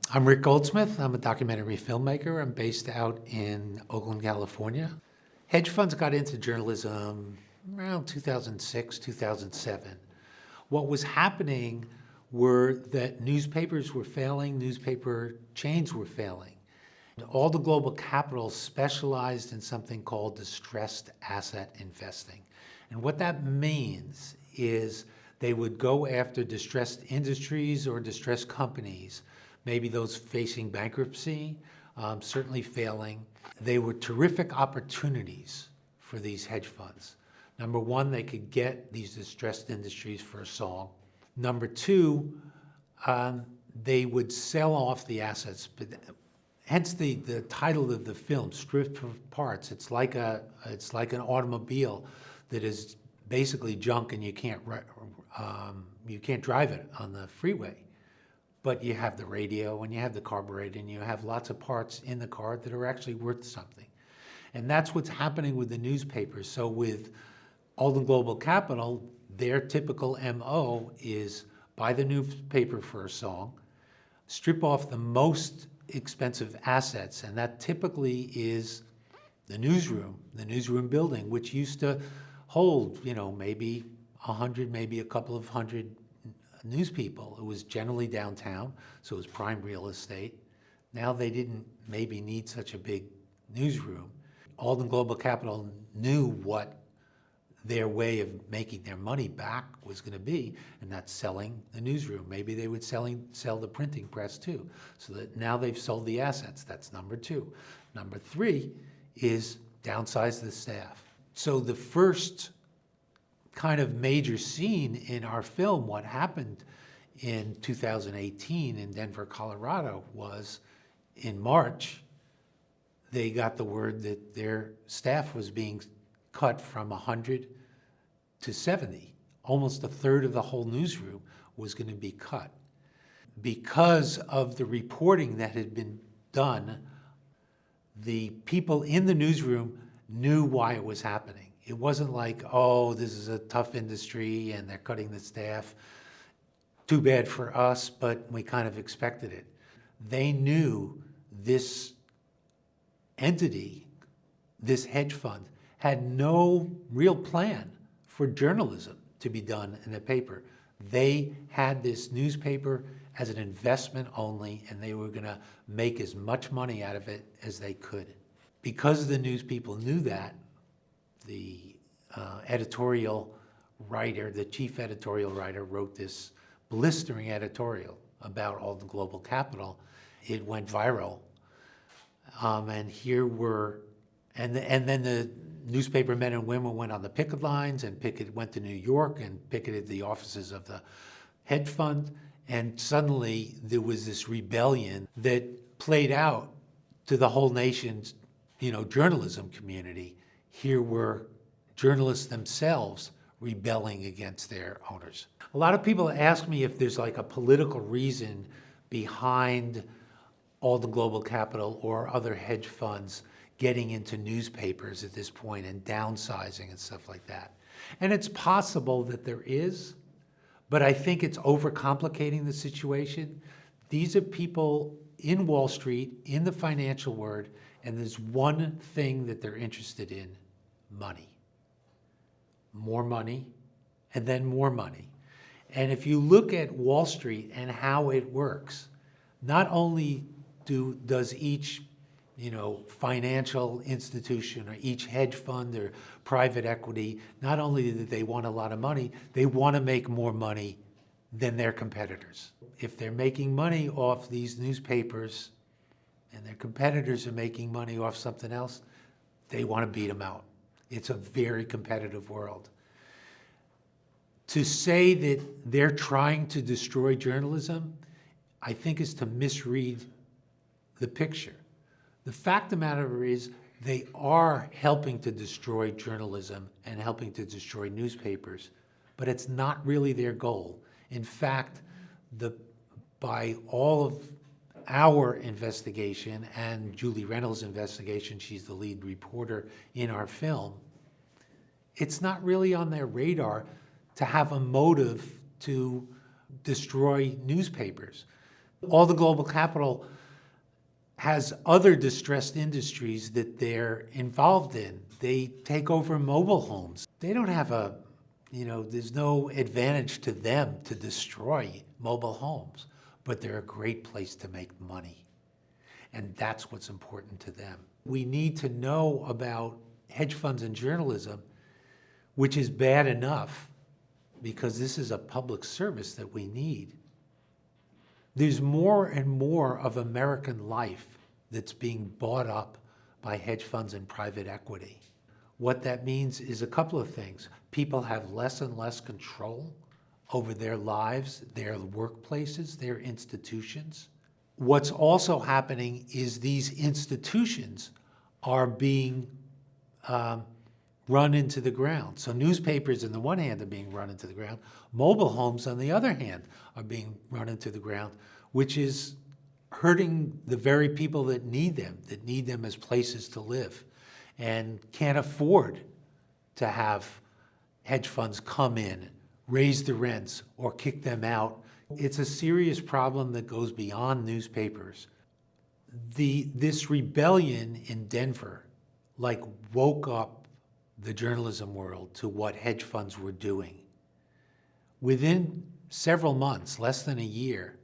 I'm Rick Goldsmith. I'm a documentary filmmaker. I'm based out in Oakland, California. Hedge funds got into journalism around 2006, 2007. What was happening were that newspapers were failing, newspaper chains were failing. All the global capital specialized in something called distressed asset investing. And what that means is they would go after distressed industries or distressed companies, maybe those facing bankruptcy, certainly failing. They were terrific opportunities for these hedge funds. Number one, they could get these distressed industries for a song. Number two, they would sell off the assets. But hence the title of the film, Stripped for Parts. It's like an automobile that is basically junk and you can't drive it on the freeway. But you have the radio and you have the carburetor and you have lots of parts in the car that are actually worth something. And that's what's happening with the newspapers. So with Alden Global Capital, their typical MO is buy the newspaper for a song, strip off the most expensive assets, and that typically is the newsroom building, which used to hold, maybe 100, maybe a couple of hundred news people. It was generally downtown, so it was prime real estate. Now they didn't maybe need such a big newsroom. Alden Global Capital knew what their way of making their money back was going to be, and that's selling the newsroom. Maybe they would sell the printing press too. So that now they've sold the assets. That's number two. Number three is downsize the staff. So the first kind of major scene in our film, what happened in 2018 in Denver, Colorado, was in March, they got the word that their staff was being cut from 100 to 70. Almost a third of the whole newsroom was going to be cut. Because of the reporting that had been done, the people in the newsroom knew why it was happening. It wasn't like, oh, this is a tough industry and they're cutting the staff. Too bad for us, but we kind of expected it. They knew this entity, this hedge fund, had no real plan for journalism to be done in the paper. They had this newspaper as an investment only, and they were going to make as much money out of it as they could. Because the news people knew that, the editorial writer, the chief editorial writer, wrote this blistering editorial about Alden Global Capital. It went viral, and then the newspaper men and women went on the picket lines and went to New York and picketed the offices of the hedge fund. And suddenly there was this rebellion that played out to the whole nation's, journalism community. Here were journalists themselves rebelling against their owners. A lot of people ask me if there's like a political reason behind Alden Global Capital or other hedge funds getting into newspapers at this point and downsizing and stuff like that. And it's possible that there is, but I think it's overcomplicating the situation. These are people in Wall Street, in the financial world, and there's one thing that they're interested in: money. More money, and then more money. And if you look at Wall Street and how it works, not only does each financial institution or each hedge fund or private equity, not only do they want a lot of money, they want to make more money than their competitors. If they're making money off these newspapers and their competitors are making money off something else, they want to beat them out. It's a very competitive world. To say that they're trying to destroy journalism, I think is to misread the picture. The fact of the matter is they are helping to destroy journalism and helping to destroy newspapers, but it's not really their goal. In fact, by all of our investigation and Julie Reynolds' investigation, she's the lead reporter in our film, it's not really on their radar to have a motive to destroy newspapers. All the global capital has other distressed industries that they're involved in. They take over mobile homes. They don't have there's no advantage to them to destroy mobile homes, but they're a great place to make money. And that's what's important to them. We need to know about hedge funds and journalism, which is bad enough because this is a public service that we need. There's more and more of American life that's being bought up by hedge funds and private equity. What that means is a couple of things. People have less and less control over their lives, their workplaces, their institutions. What's also happening is these institutions are being run into the ground. So newspapers on the one hand are being run into the ground. Mobile homes on the other hand are being run into the ground, which is hurting the very people that need them as places to live and can't afford to have hedge funds come in, raise the rents, or kick them out. It's a serious problem that goes beyond newspapers. This rebellion in Denver woke up the journalism world to what hedge funds were doing. Within several months, less than a year,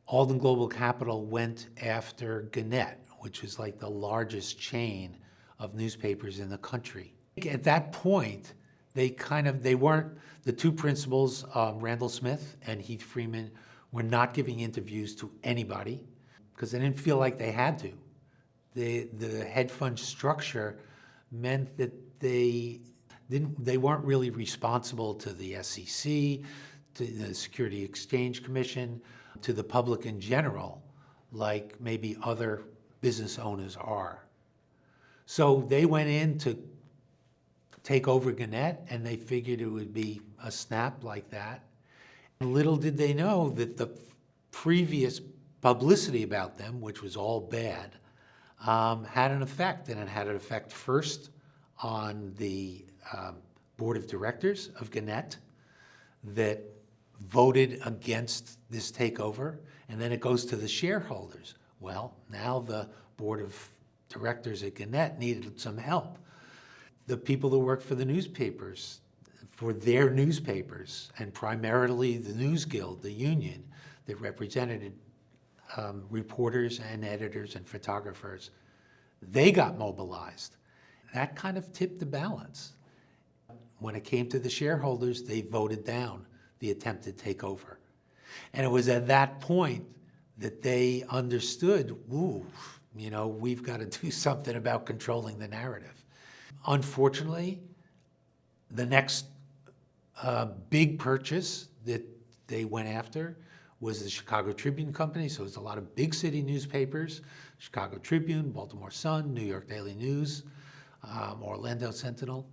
Alden Global Capital went after Gannett, which is like the largest chain of newspapers in the country. At that point, they weren't, the two principals, Randall Smith and Heath Freeman, were not giving interviews to anybody because they didn't feel like they had to. The hedge fund structure meant that they weren't really responsible to the SEC, to the Security Exchange Commission, to the public in general, like maybe other business owners are. So they went in to take over Gannett, and they figured it would be a snap like that. And little did they know that the previous publicity about them, which was all bad, had an effect, and it had an effect first on the board of directors of Gannett that voted against this takeover, and then it goes to the shareholders. Well, now the board of directors at Gannett needed some help. The people that work for the newspapers, for their newspapers, and primarily the News Guild, the union that represented reporters and editors and photographers, they got mobilized. That kind of tipped the balance. When it came to the shareholders, they voted down the attempted takeover. And it was at that point that they understood, we've got to do something about controlling the narrative. Unfortunately, the next big purchase that they went after was the Chicago Tribune Company. So it's a lot of big city newspapers, Chicago Tribune, Baltimore Sun, New York Daily News, Orlando Sentinel.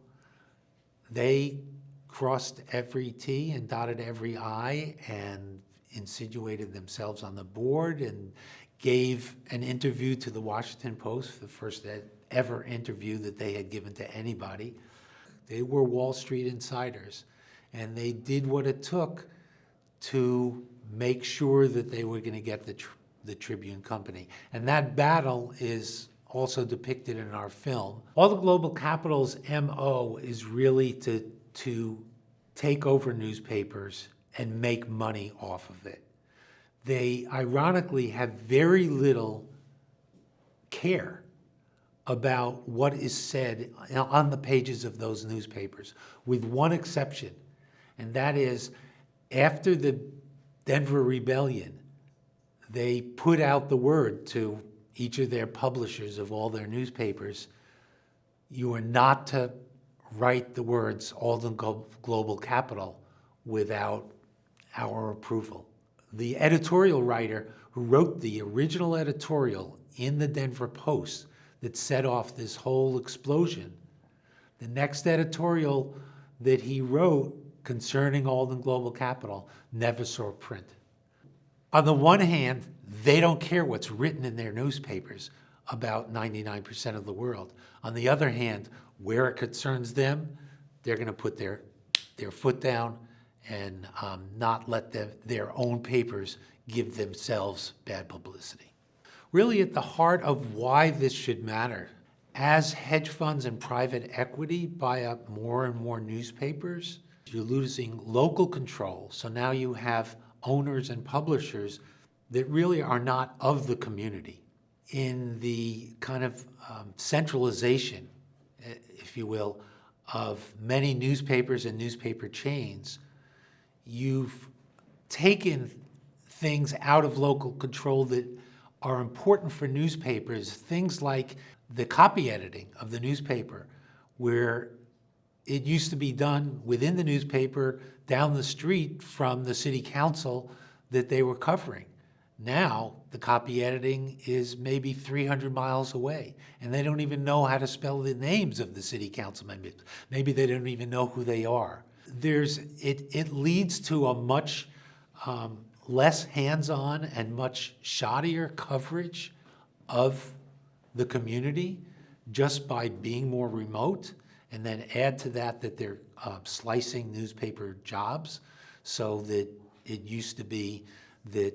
They crossed every T and dotted every I and insinuated themselves on the board and gave an interview to the Washington Post, the first ever interview that they had given to anybody. They were Wall Street insiders, and they did what it took to make sure that they were going to get the Tribune Company. And that battle is also depicted in our film. All the global capital's MO is really to take over newspapers and make money off of it. They ironically have very little care about what is said on the pages of those newspapers, with one exception, and that is after the Denver Rebellion, they put out the word to each of their publishers of all their newspapers, you are not to write the words Alden Global Capital without our approval. The editorial writer who wrote the original editorial in the Denver Post that set off this whole explosion, the next editorial that he wrote concerning Alden Global Capital never saw print. On the one hand, they don't care what's written in their newspapers about 99% of the world. On the other hand, where it concerns them, they're going to put their foot down and not let their own papers give themselves bad publicity. Really at the heart of why this should matter, as hedge funds and private equity buy up more and more newspapers, you're losing local control. So now you have owners and publishers that really are not of the community. In the kind of centralization, if you will, of many newspapers and newspaper chains, you've taken things out of local control that are important for newspapers, things like the copy editing of the newspaper, where it used to be done within the newspaper down the street from the city council that they were covering. Now, the copy editing is maybe 300 miles away, and they don't even know how to spell the names of the city council members. Maybe they don't even know who they are. It leads to a much less hands-on and much shoddier coverage of the community just by being more remote, and then add to that they're slicing newspaper jobs, so that it used to be that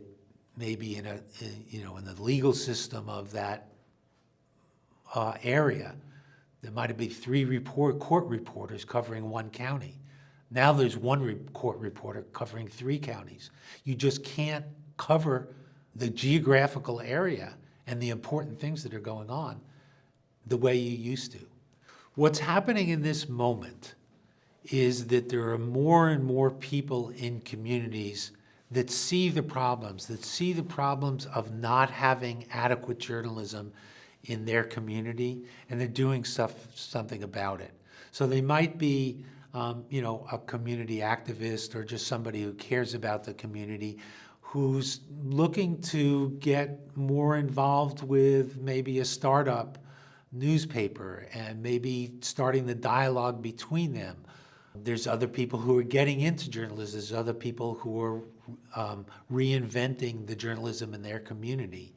maybe in the legal system of that area, there might be 3 court reporters covering one county. Now there's 1 court reporter covering 3 counties. You just can't cover the geographical area and the important things that are going on the way you used to. What's happening in this moment is that there are more and more people in communities that see the problems of not having adequate journalism in their community, and they're doing something about it. So they might be a community activist or just somebody who cares about the community, who's looking to get more involved with maybe a startup newspaper and maybe starting the dialogue between them. There's other people who are getting into journalism. There's other people who are reinventing the journalism in their community.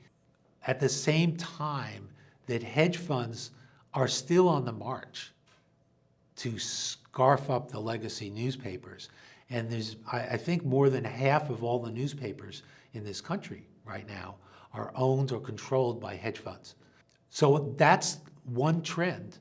At the same time that hedge funds are still on the march to scarf up the legacy newspapers. And there's, I think, more than half of all the newspapers in this country right now are owned or controlled by hedge funds. So that's one trend,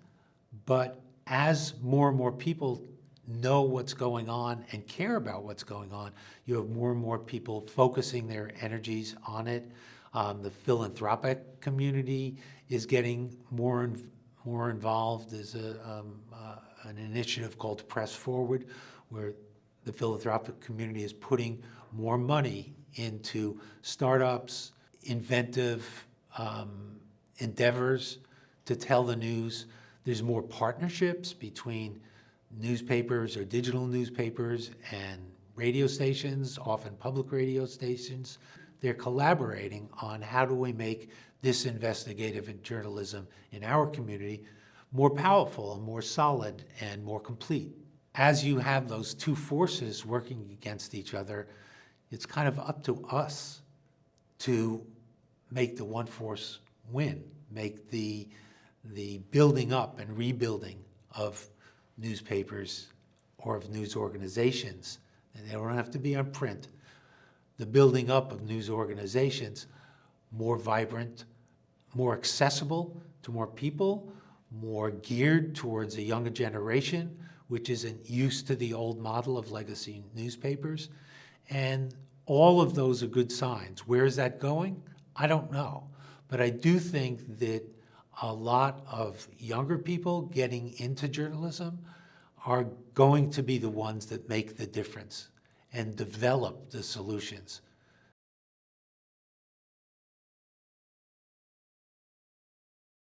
but as more and more people know what's going on and care about what's going on, you have more and more people focusing their energies on it. The philanthropic community is getting more involved. There's an initiative called Press Forward, where the philanthropic community is putting more money into startups, inventive endeavors to tell the news. There's more partnerships between newspapers or digital newspapers and radio stations, often public radio stations. They're collaborating on how do we make this investigative journalism in our community more powerful, more solid, and more complete. As you have those 2 forces working against each other, it's kind of up to us to make the one force win, make the building up and rebuilding of newspapers or of news organizations, and they don't have to be on print, the building up of news organizations more vibrant, more accessible to more people, more geared towards a younger generation, which isn't used to the old model of legacy newspapers. And all of those are good signs. Where is that going? I don't know. But I do think that a lot of younger people getting into journalism are going to be the ones that make the difference and develop the solutions